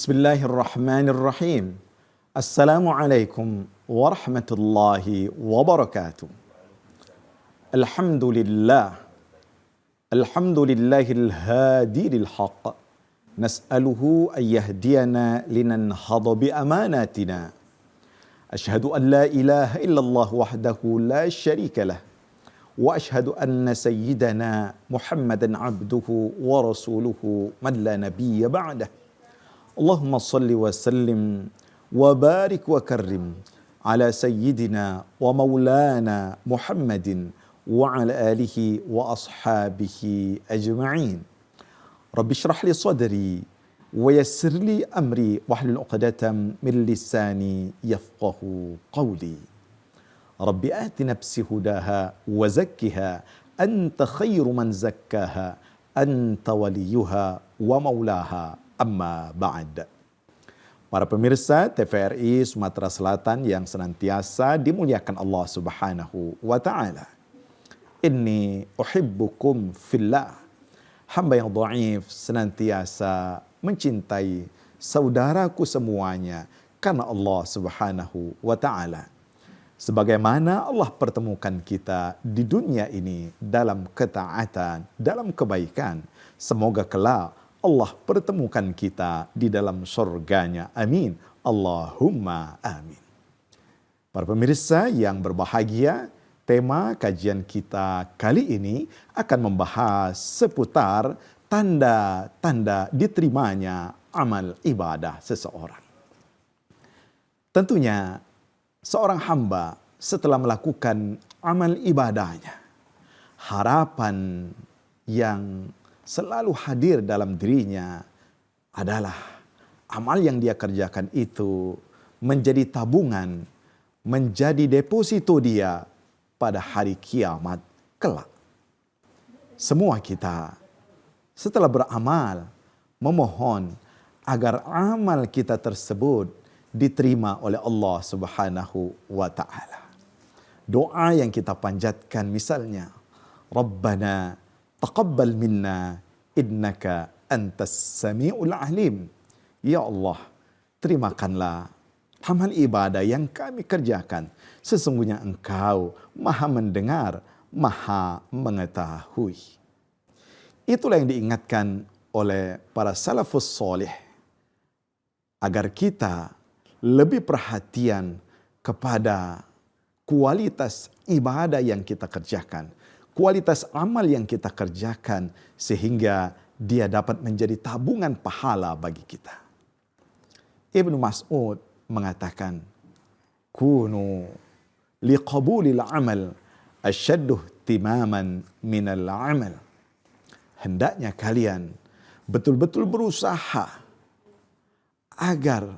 Bismillahirrahmanirrahim. Assalamualaikum warahmatullahi wabarakatuh. Alhamdulillah. Alhamdulillahil hadi lil haqq. Nas'aluhu an yahdiyana linanhadha bi amanatina. Ashhadu an la ilaha illallah wahdahu la syarika lah. Wa ashhadu anna sayyidana Muhammadan abduhu wa rasuluhu man la nabiyya ba'dah. Allahumma salli wa sallim wa barik wa karrim ala sayyidina wa maulana Muhammadin wa ala alihi wa ashabihi ajma'in. Rabbi shrah li sadri wa yassir li amri wahlul 'uqdatam min lisani yafqahu qawli. Rabbi ati nafsi hudaha wa zakkiha anta khairu man zakkaha anta waliyuha wa maulaha. Amma ba'd. Para pemirsa TVRI Sumatera Selatan yang senantiasa dimuliakan Allah Subhanahu wa taala. Inni uhibbukum fillah. Hamba yang dhaif senantiasa mencintai saudaraku semuanya karena Allah Subhanahu wa taala. Sebagaimana Allah pertemukan kita di dunia ini dalam ketaatan, dalam kebaikan, semoga kelak Allah pertemukan kita di dalam surganya. Amin. Allahumma amin. Para pemirsa yang berbahagia, tema kajian kita kali ini akan membahas seputar tanda-tanda diterimanya amal ibadah seseorang. Tentunya seorang hamba setelah melakukan amal ibadahnya, harapan yang selalu hadir dalam dirinya adalah amal yang dia kerjakan itu menjadi tabungan, menjadi deposito dia pada hari kiamat kelak. Semua kita setelah beramal memohon agar amal kita tersebut diterima oleh Allah Subhanahu wa taala. Doa yang kita panjatkan misalnya, Rabbana taqabbal minna innaka antas sami'ul alim. Ya Allah, terimakanlah amal ibadah yang kami kerjakan. Sesungguhnya Engkau Maha mendengar, Maha mengetahui. Itulah yang diingatkan oleh para salafus soleh agar kita lebih perhatian kepada kualitas ibadah yang kita kerjakan, kualitas amal yang kita kerjakan sehingga dia dapat menjadi tabungan pahala bagi kita. Ibnu Mas'ud mengatakan, kunu liqabulil amal asyaddu ihtimaman minal amal. Hendaknya kalian betul-betul berusaha agar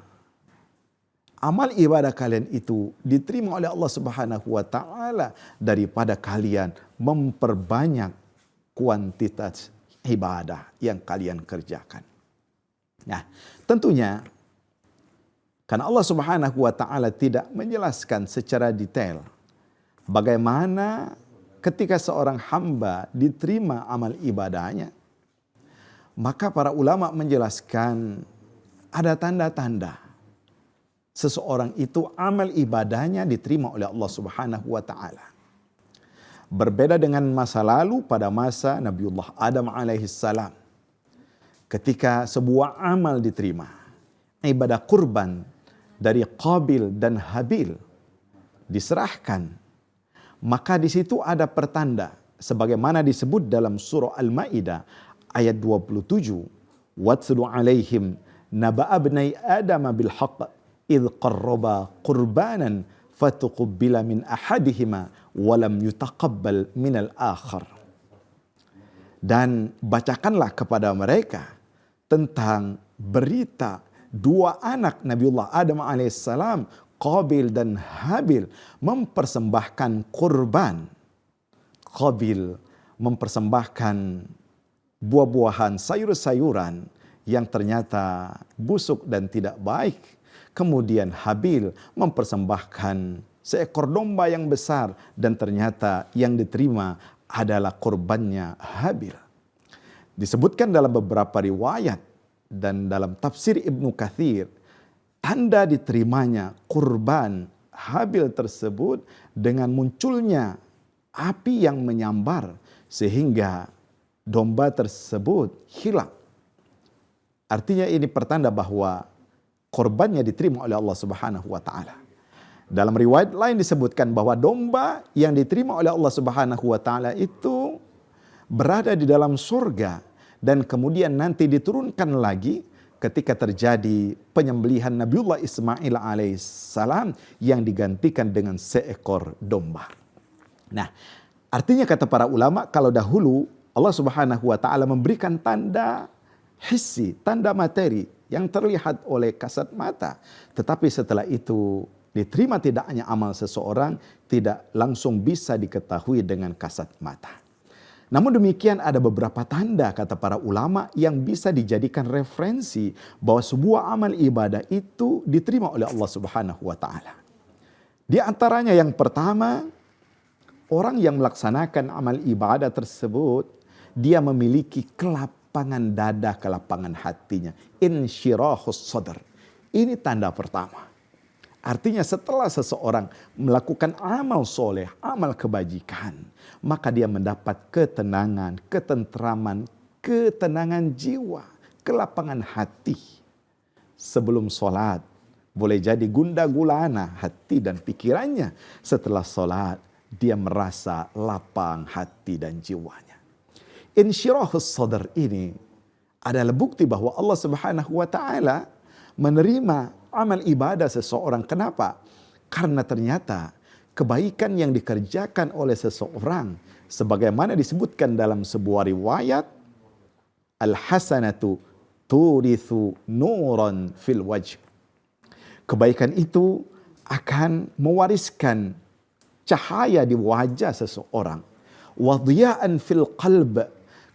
amal ibadah kalian itu diterima oleh Allah Subhanahu wa taala daripada kalian memperbanyak kuantitas ibadah yang kalian kerjakan. Nah, tentunya karena Allah Subhanahu wa taala tidak menjelaskan secara detail bagaimana ketika seorang hamba diterima amal ibadahnya, maka para ulama menjelaskan ada tanda-tanda seseorang itu amal ibadahnya diterima oleh Allah Subhanahu wa taala. Berbeda dengan masa lalu pada masa Nabiullah Adam alaihissalam. Ketika sebuah amal diterima, ibadah kurban dari Qabil dan Habil diserahkan, maka di situ ada pertanda sebagaimana disebut dalam surah Al-Maidah ayat 27, "Watslu 'alaihim naba'a ibnai Adam bil haqq idh qarraba qurbanan fatuqbila min ahadihima wa lam yutaqabbal minal akhar." Dan bacakanlah kepada mereka tentang berita dua anak Nabiullah Adam alaihissalam, Qabil dan Habil, mempersembahkan kurban. Qabil mempersembahkan buah-buahan, sayur-sayuran yang ternyata busuk dan tidak baik. Kemudian Habil mempersembahkan seekor domba yang besar dan ternyata yang diterima adalah kurbannya Habil. Disebutkan dalam beberapa riwayat dan dalam tafsir Ibnu Katsir, tanda diterimanya kurban Habil tersebut dengan munculnya api yang menyambar sehingga domba tersebut hilang. Artinya ini pertanda bahwa korbannya diterima oleh Allah Subhanahu wa taala. Dalam riwayat lain disebutkan bahwa domba yang diterima oleh Allah Subhanahu wa taala itu berada di dalam surga dan kemudian nanti diturunkan lagi ketika terjadi penyembelihan Nabiullah Ismail alaihissalam yang digantikan dengan seekor domba. Nah, artinya kata para ulama, kalau dahulu Allah Subhanahu wa taala memberikan tanda hissi, tanda materi yang terlihat oleh kasat mata, tetapi setelah itu diterima tidaknya amal seseorang tidak langsung bisa diketahui dengan kasat mata. Namun demikian ada beberapa tanda kata para ulama yang bisa dijadikan referensi bahwa sebuah amal ibadah itu diterima oleh Allah Subhanahu wa taala. Di antaranya yang pertama, orang yang melaksanakan amal ibadah tersebut dia memiliki kelapangan dada, kelapangan hatinya, insyirahus sadr. Ini tanda pertama. Artinya setelah seseorang melakukan amal soleh, amal kebajikan, maka dia mendapat ketenangan, ketentraman, ketenangan jiwa, kelapangan hati. Sebelum sholat, boleh jadi gundah gulana hati dan pikirannya. Setelah sholat, dia merasa lapang hati dan jiwanya. Insyirahus sadr ini adalah bukti bahwa Allah Subhanahu wa taala menerima amal ibadah seseorang. Kenapa? Karena ternyata kebaikan yang dikerjakan oleh seseorang sebagaimana disebutkan dalam sebuah riwayat, al-hasanatu turithu nuran fil wajh. Kebaikan itu akan mewariskan cahaya di wajah seseorang. Wadhiya'an fil qalb,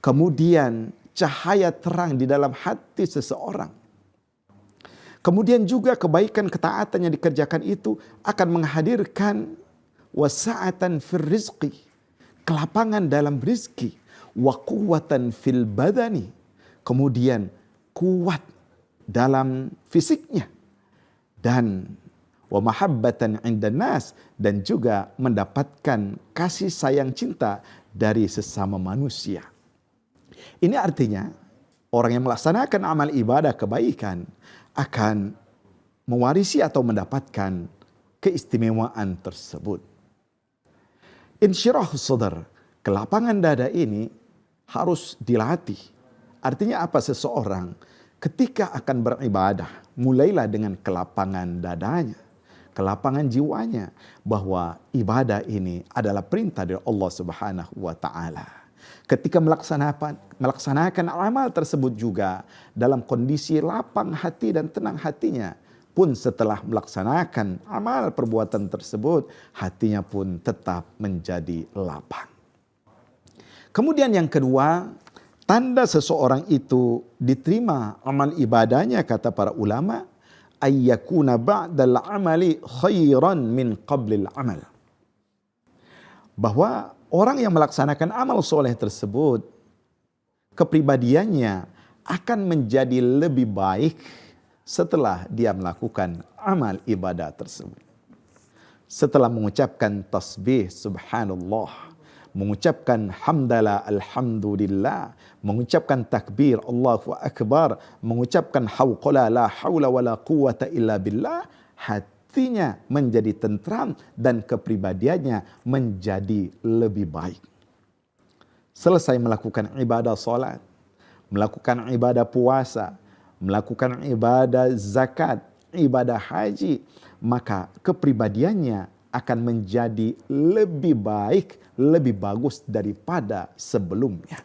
kemudian cahaya terang di dalam hati seseorang. Kemudian juga kebaikan ketaatan yang dikerjakan itu akan menghadirkan wasa'atan fir rizqi, kelapangan dalam rizki, wa quwwatan fil badani, kemudian kuat dalam fisiknya, dan wa mahabbatan 'indan nas, dan juga mendapatkan kasih sayang cinta dari sesama manusia. Ini artinya orang yang melaksanakan amal ibadah kebaikan akan mewarisi atau mendapatkan keistimewaan tersebut. Insyirahus sadr, kelapangan dada ini harus dilatih. Artinya apa? Seseorang ketika akan beribadah, mulailah dengan kelapangan dadanya, kelapangan jiwanya, bahwa ibadah ini adalah perintah dari Allah Subhanahu wa taala. Ketika melaksanakan amal tersebut juga dalam kondisi lapang hati dan tenang hatinya, pun setelah melaksanakan amal perbuatan tersebut, hatinya pun tetap menjadi lapang. Kemudian yang kedua, tanda seseorang itu diterima amal ibadahnya kata para ulama, ayyakuna ba'dal amali khairan min qablil amal. Bahwa orang yang melaksanakan amal soleh tersebut, kepribadiannya akan menjadi lebih baik setelah dia melakukan amal ibadah tersebut. Setelah mengucapkan tasbih subhanallah, mengucapkan hamdalah alhamdulillah, mengucapkan takbir Allahu akbar, mengucapkan hauqala la haula wala quwata illa billah, hatinya menjadi tentram dan kepribadiannya menjadi lebih baik. Selesai melakukan ibadah salat, melakukan ibadah puasa, melakukan ibadah zakat, ibadah haji, maka kepribadiannya akan menjadi lebih baik, lebih bagus daripada sebelumnya.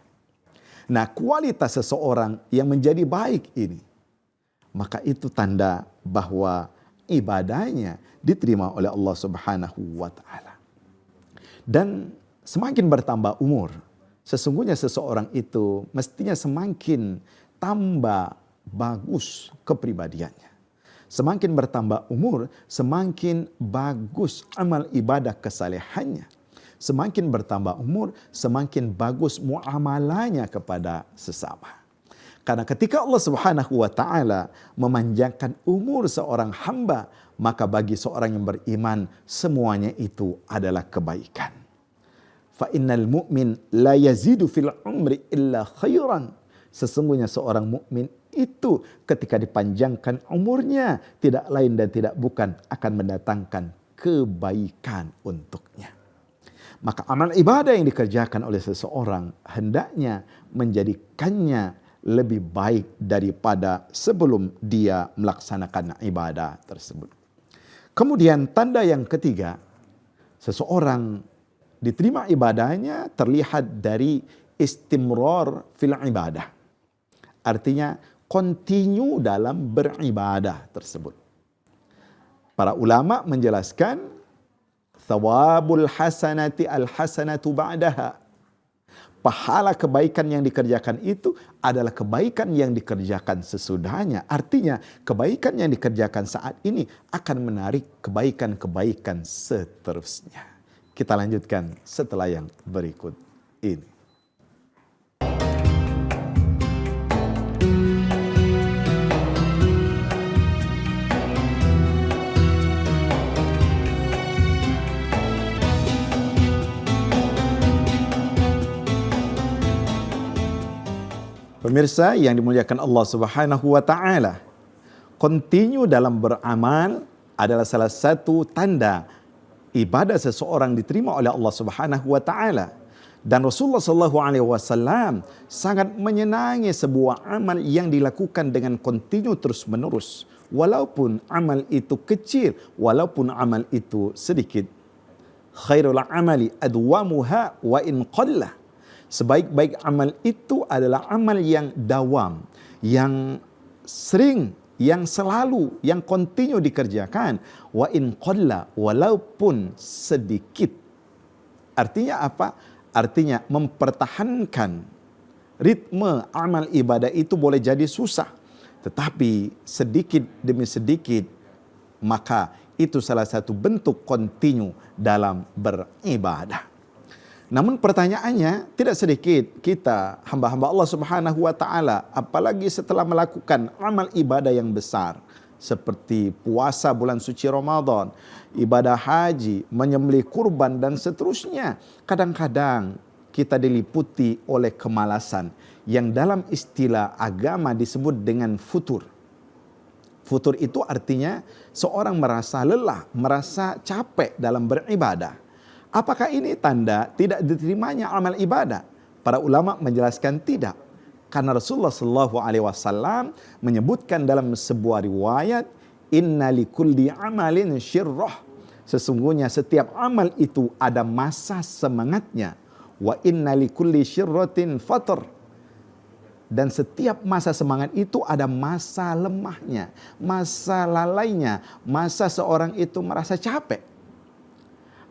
Nah, kualitas seseorang yang menjadi baik ini, maka itu tanda bahwa ibadahnya diterima oleh Allah Subhanahu wa taala. Dan semakin bertambah umur, sesungguhnya seseorang itu mestinya semakin tambah bagus kepribadiannya. Semakin bertambah umur, semakin bagus amal ibadah kesalehannya. Semakin bertambah umur, semakin bagus muamalahnya kepada sesama. Karena ketika Allah Subhanahu wa taala memanjangkan umur seorang hamba, maka bagi seorang yang beriman semuanya itu adalah kebaikan. Fa innal mu'min la yazidu fil umri illa khairan. Sesungguhnya seorang mukmin itu ketika dipanjangkan umurnya tidak lain dan tidak bukan akan mendatangkan kebaikan untuknya. Maka amal ibadah yang dikerjakan oleh seseorang hendaknya menjadikannya lebih baik daripada sebelum dia melaksanakan ibadah tersebut. Kemudian tanda yang ketiga, seseorang diterima ibadahnya terlihat dari istimrar fil ibadah. Artinya continue dalam beribadah tersebut. Para ulama menjelaskan thawabul hasanati al hasanatu ba'daha. Pahala kebaikan yang dikerjakan itu adalah kebaikan yang dikerjakan sesudahnya. Artinya kebaikan yang dikerjakan saat ini akan menarik kebaikan-kebaikan seterusnya. Kita lanjutkan setelah yang berikut ini. Pemirsa yang dimuliakan Allah Subhanahu wa taala, continue dalam beramal adalah salah satu tanda ibadah seseorang diterima oleh Allah Subhanahu wa taala. Dan Rasulullah sallallahu alaihi wasallam sangat menyenangi sebuah amal yang dilakukan dengan continue terus-menerus, walaupun amal itu kecil, walaupun amal itu sedikit. Khairul amali adwamuha wa in qalla. Sebaik-baik amal itu adalah amal yang dawam, yang sering, yang selalu, yang kontinu dikerjakan. Wa in qalla, walaupun sedikit. Artinya apa? Artinya mempertahankan ritme amal ibadah itu boleh jadi susah. Tetapi sedikit demi sedikit, maka itu salah satu bentuk kontinu dalam beribadah. Namun pertanyaannya, tidak sedikit kita hamba-hamba Allah Subhanahu wa taala apalagi setelah melakukan amal ibadah yang besar seperti puasa bulan suci Ramadan, ibadah haji, menyembelih kurban dan seterusnya. Kadang-kadang kita diliputi oleh kemalasan yang dalam istilah agama disebut dengan futur. Futur itu artinya seorang merasa lelah, merasa capek dalam beribadah. Apakah ini tanda tidak diterimanya amal ibadah? Para ulama menjelaskan tidak. Karena Rasulullah sallallahu alaihi wasallam menyebutkan dalam sebuah riwayat, inna likulli amalin syirrah. Sesungguhnya setiap amal itu ada masa semangatnya. Wa inna likulli syirratin fatr. Dan setiap masa semangat itu ada masa lemahnya, masa lalainya, masa seorang itu merasa capek.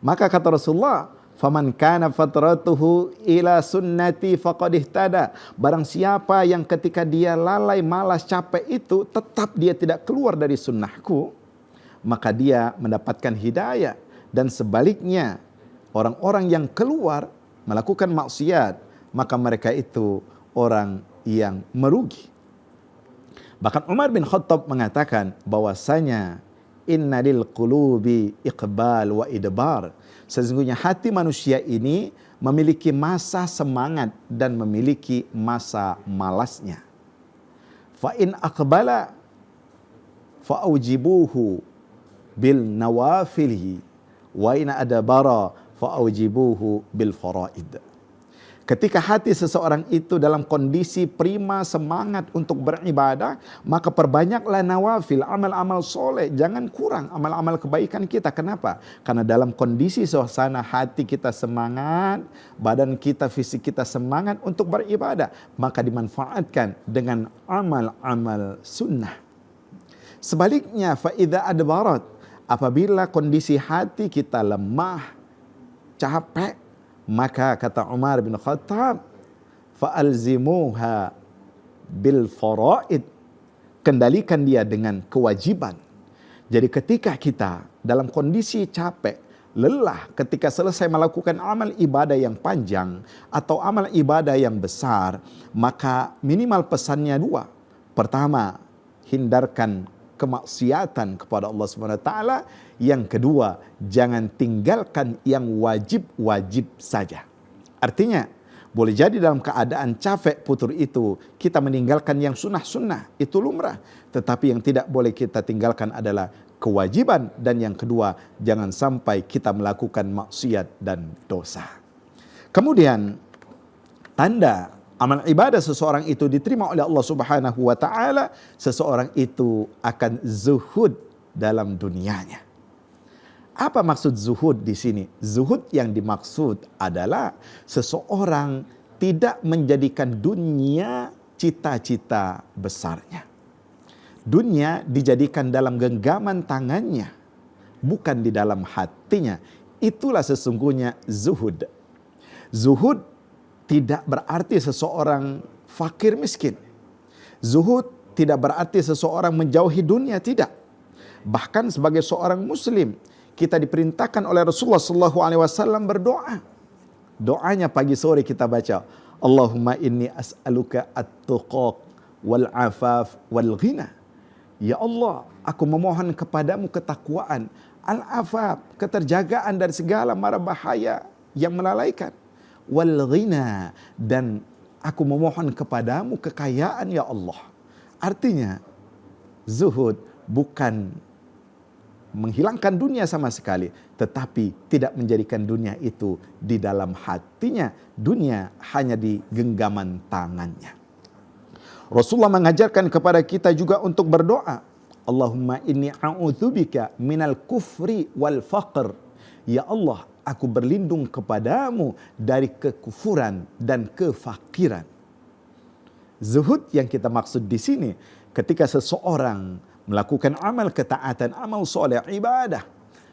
Maka kata Rasulullah, faman kana fatratuhu ila sunnati faqad ihtada. Barang siapa yang ketika dia lalai, malas, capek itu tetap dia tidak keluar dari sunnahku, maka dia mendapatkan hidayah. Dan sebaliknya, orang-orang yang keluar melakukan maksiat, maka mereka itu orang yang merugi. Bahkan Umar bin Khattab mengatakan bahwasanya inna lil qulubi iqbal wa idbar. Sesungguhnya hati manusia ini memiliki masa semangat dan memiliki masa malasnya. Fa in aqbala fa aujibuhu bil nawafilihi wa in adbara fa aujibuhu bil faraid. Ketika hati seseorang itu dalam kondisi prima semangat untuk beribadah, maka perbanyaklah nawafil, amal-amal soleh. Jangan kurang amal-amal kebaikan kita. Kenapa? Karena dalam kondisi suasana hati kita semangat, badan kita, fisik kita semangat untuk beribadah, maka dimanfaatkan dengan amal-amal sunnah. Sebaliknya, fa'idha adbarat, apabila kondisi hati kita lemah, capek, maka kata Umar bin Khattab, fa'alzimuha bil faraid, kendalikan dia dengan kewajiban. Jadi ketika kita dalam kondisi capek, lelah ketika selesai melakukan amal ibadah yang panjang atau amal ibadah yang besar, maka minimal pesannya dua. Pertama, hindarkan kemaksiatan kepada Allah Subhanahu wa taala. Yang kedua, jangan tinggalkan yang wajib-wajib saja. Artinya, boleh jadi dalam keadaan capek putur itu kita meninggalkan yang sunnah-sunnah, itu lumrah. Tetapi yang tidak boleh kita tinggalkan adalah kewajiban. Dan yang kedua, jangan sampai kita melakukan maksiat dan dosa. Kemudian, tanda amal ibadah seseorang itu diterima oleh Allah Subhanahu wa taala, seseorang itu akan zuhud dalam dunianya. Apa maksud zuhud di sini? Zuhud yang dimaksud adalah seseorang tidak menjadikan dunia cita-cita besarnya. Dunia dijadikan dalam genggaman tangannya, bukan di dalam hatinya. Itulah sesungguhnya zuhud. Zuhud tidak berarti seseorang fakir miskin. Zuhud tidak berarti seseorang menjauhi dunia, tidak. Bahkan sebagai seorang muslim, kita diperintahkan oleh Rasulullah SAW berdoa. Doanya pagi sore kita baca, Allahumma inni as'aluka at-tuqa wal afaf wal ghina. Ya Allah, aku memohon kepadamu ketakwaan, al-afaf, keterjagaan dari segala mara bahaya yang melalaikan, wal ghina, dan aku memohon kepadamu kekayaan ya Allah. Artinya, zuhud bukan menghilangkan dunia sama sekali, tetapi tidak menjadikan dunia itu di dalam hatinya. Dunia hanya di genggaman tangannya. Rasulullah mengajarkan kepada kita juga untuk berdoa. Allahumma inni a'udzubika minal kufri wal faqr. Ya Allah, aku berlindung kepadamu dari kekufuran dan kefakiran. Zuhud yang kita maksud di sini, ketika seseorang melakukan amal ketaatan, amal soleh, ibadah,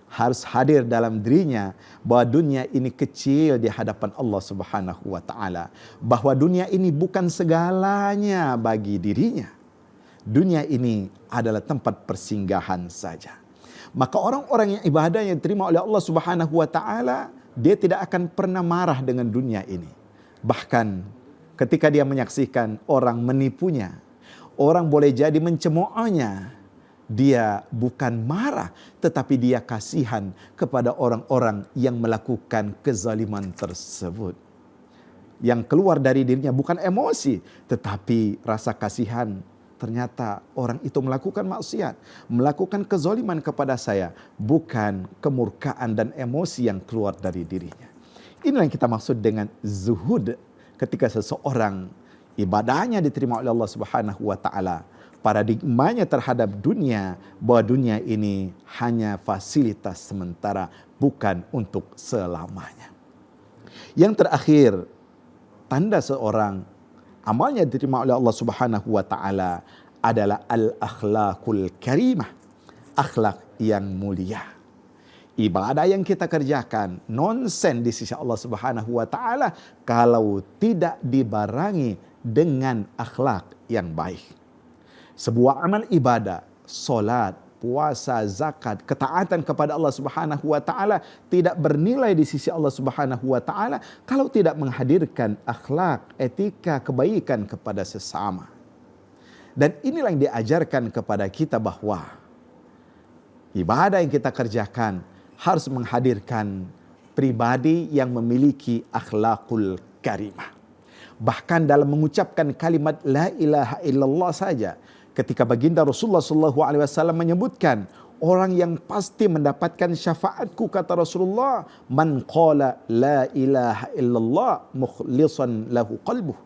harus hadir dalam dirinya bahwa dunia ini kecil di hadapan Allah Subhanahu wa taala, bahwa dunia ini bukan segalanya bagi dirinya. Dunia ini adalah tempat persinggahan saja. Maka orang-orang yang ibadah yang diterima oleh Allah Subhanahu wa taala, dia tidak akan pernah marah dengan dunia ini. Bahkan ketika dia menyaksikan orang menipunya, orang boleh jadi mencemoohnya, dia bukan marah, tetapi dia kasihan kepada orang-orang yang melakukan kezaliman tersebut. Yang keluar dari dirinya bukan emosi, tetapi rasa kasihan. Ternyata orang itu melakukan maksiat, melakukan kezaliman kepada saya, bukan kemurkaan dan emosi yang keluar dari dirinya. Inilah yang kita maksud dengan zuhud, ketika seseorang ibadahnya diterima oleh Allah Subhanahu wa taala, paradigmanya terhadap dunia, bahwa dunia ini hanya fasilitas sementara, bukan untuk selamanya. Yang terakhir, tanda seorang amalnya diterima oleh Allah Subhanahu wa taala adalah al-akhlaqul karimah, akhlak yang mulia. Ibadah yang kita kerjakan nonsen di sisi Allah Subhanahu wa taala kalau tidak dibarengi dengan akhlak yang baik. Sebuah amal ibadah, solat, puasa, zakat, ketaatan kepada Allah Subhanahu wa taala tidak bernilai di sisi Allah Subhanahu wa taala kalau tidak menghadirkan akhlak, etika, kebaikan kepada sesama. Dan inilah yang diajarkan kepada kita bahwa ibadah yang kita kerjakan harus menghadirkan pribadi yang memiliki akhlakul karimah. Bahkan dalam mengucapkan kalimat la ilaha illallah saja, ketika baginda Rasulullah SAW menyebutkan, orang yang pasti mendapatkan syafaatku, kata Rasulullah, man qala la ilaha illallah mukhlisan lahu qalbuh.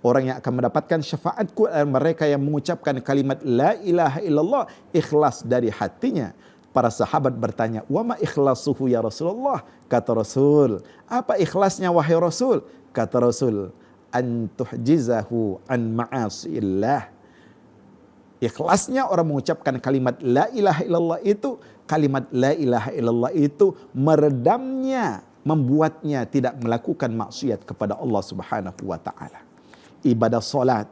Orang yang akan mendapatkan syafaatku adalah mereka yang mengucapkan kalimat la ilaha illallah ikhlas dari hatinya. Para sahabat bertanya, wa ma ikhlasuhu ya Rasulullah? Kata Rasul, apa ikhlasnya wahai Rasul? Kata Rasul, an tuhjizahu an ma'asillah. Ikhlasnya orang mengucapkan kalimat la ilaha illallah itu, kalimat la ilaha illallah itu meredamnya, membuatnya tidak melakukan maksiat kepada Allah Subhanahu wa taala. Ibadah salat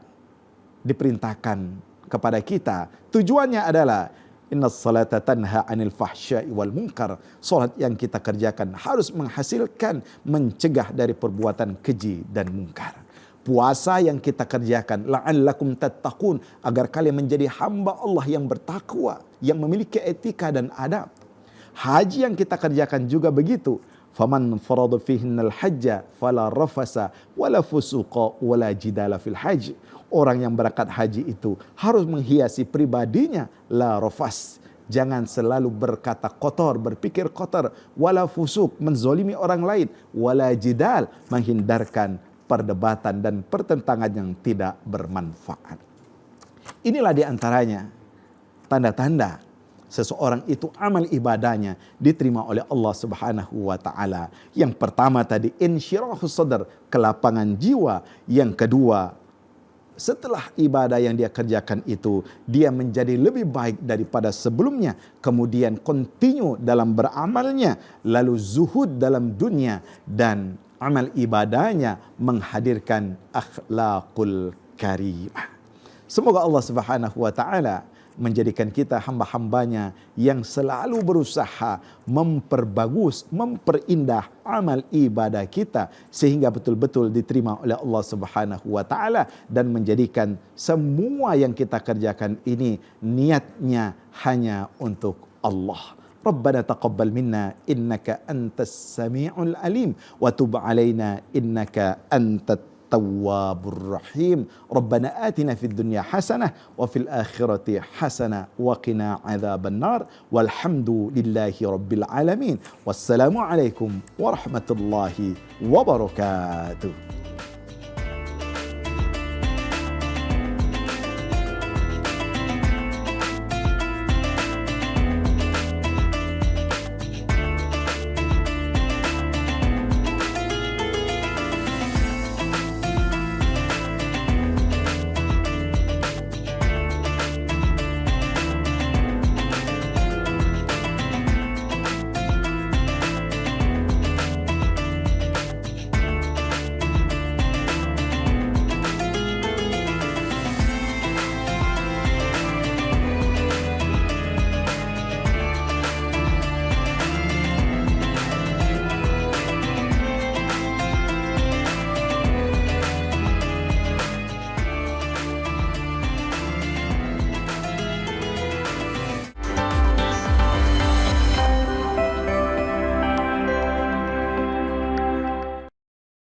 diperintahkan kepada kita, tujuannya adalah Innas salata tanha 'anil fahsya'i wal munkar. Salat yang kita kerjakan harus menghasilkan, mencegah dari perbuatan keji dan mungkar. Puasa yang kita kerjakan la'allakum tattaqun, agar kalian menjadi hamba Allah yang bertakwa, yang memiliki etika dan adab. Haji yang kita kerjakan juga begitu. Faman farada fihinnal hajja fala rafasa wala fusuqa wala jidala fil haji. Orang yang berangkat haji itu harus menghiasi pribadinya, la rafas. Jangan selalu berkata kotor, berpikir kotor, wala fusuk, menzolimi orang lain, wala jidal, menghindarkan perdebatan dan pertentangan yang tidak bermanfaat. Inilah diantaranya tanda-tanda seseorang itu amal ibadahnya diterima oleh Allah Subhanahu wa taala. Yang pertama tadi insyirahus sadar, kelapangan jiwa. Yang kedua, setelah ibadah yang dia kerjakan itu, dia menjadi lebih baik daripada sebelumnya. Kemudian continue dalam beramalnya, lalu zuhud dalam dunia, dan amal ibadahnya menghadirkan akhlakul karimah. Semoga Allah Subhanahu wa taala menjadikan kita hamba-hambanya yang selalu berusaha memperbagus, memperindah amal ibadah kita sehingga betul-betul diterima oleh Allah Subhanahu wa taala, dan menjadikan semua yang kita kerjakan ini niatnya hanya untuk Allah. Rabbana taqabbal minna innaka antas sami'ul alim wa tub alaina innaka antat tawwabur rahim. Rabbana atina fid dunya hasanah wa fil akhirati hasanah wa qina adzaban nar. Walhamdulillahi rabbil alamin. Wassalamu alaikum warahmatullahi wabarakatuh.